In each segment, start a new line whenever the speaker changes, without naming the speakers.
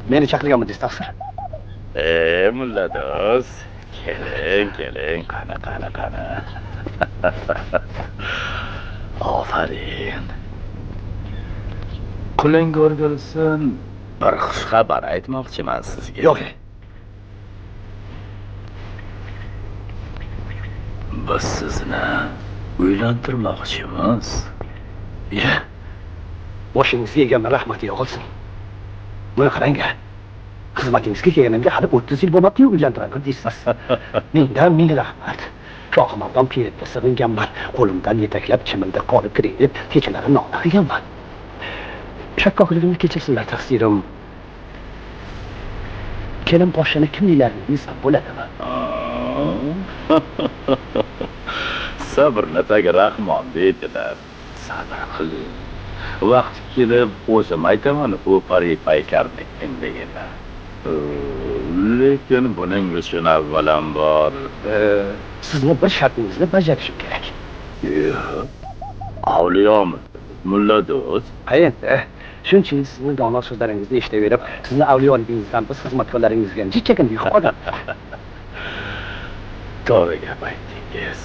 Meni chaqirganmi deysiz?
Mulla do'st. Keling, qani. Aferin. Quling o'rgilsin, bir xush xabar aytmoqchiman sizga.
Yo'q.
Biz sizni uylantirmoqchimiz.
Ya. Boshingizga egamni rahmat yog'ilsin. Buni qarang. Xizmatingizga kelganimga hali 30 yil bo'lmabdi-yu uylantiraman deysiz. Ming rahmat. Shohimardon pirga sig'inganman. Qo'limdan yetaklab chimilda qolib kiring deb kechalari nola qilganman. Shakkokligimni kechirsizlar taqsirim. Kelin boshini kimliklaringiz bilsam bo'ladimi?
Sabrni tagi rahmon deydilar. Sabr qil. Vaqt kelib o'zim aytaman, u pari paykarni endi. Lekin buning uchun avvalambor
sizni bir shartingizni bajarishim kerak.
Avliyomi? Mulla do'st.
Endi shunchalik sizni dono so'zlaringizni eshitaverib, sizni avliyoligingizdan biz xizmatkorlaringizga jichchakin yuqordan.
To'g'ri gap aytdingiz.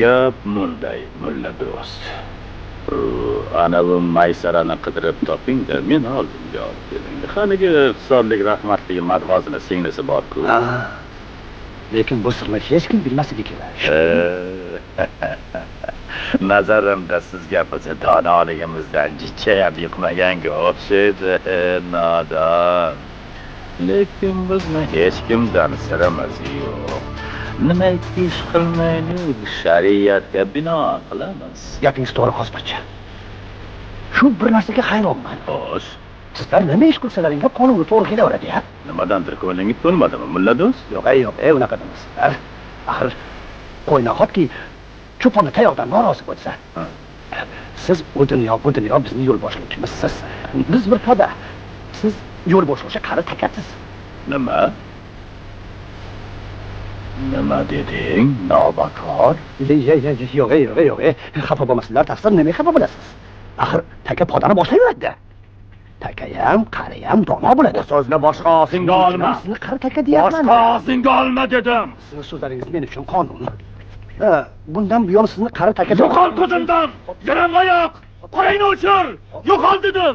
Gap bunday, mulla do'st. Ana bu maysarani qidirib toping-da, men oldimga olib keling. Qanigi iqtisodlik rahmatli madhozini singlisi bor-ku.
Lekin bu sirni hech kim bilmasligi kerak.
Nazarimda siz gapingiz donoligimizdan jichchayam yiqmaganga o'xshaydi, nodon. Lekin bizni hech kimdan sirimiz yo'q. Nimaiki ish qilmaylik, shariatga binoan qilamiz.
Gapingiz to'g'ri hozircha. Shu bir narsaga hayronman.
Xo'sh,
sizlar nima ish qilsalaring qonunga to'g'ri kelaveradi-ya?
Nimadandir ko'nglingiz to'lmadimi, mulla do'st?
Yo'q, unaqa demasizlar. Axir qo'ynahotki cho'ponni tayoqdan norozi bo'lsa. Siz u dunyo, bu dunyo bizni yo'l boshlovchimizsiz. Biz bir poda. Siz yo'l boshlovchi qari takasiz.
Nima deding? Nobakor?
Yo'q. Xafa bo'lmasizlar, taqsir nima xafa bo'lasiz? Axir taka podani boshlayveradi. Takayam, qariyam dono bo'ladi.
So'zni boshqa og'zingga olma.
Sizni qari taka deyapman.
Boshqa og'zingga olma dedim.
Sizning so'zlaringiz men uchun qonun. Bundan buyon sizni qari taka
yo'qol ko'zimdan. Yarangoyoq. Qo'yingni o'chir. Yo'qol dedim.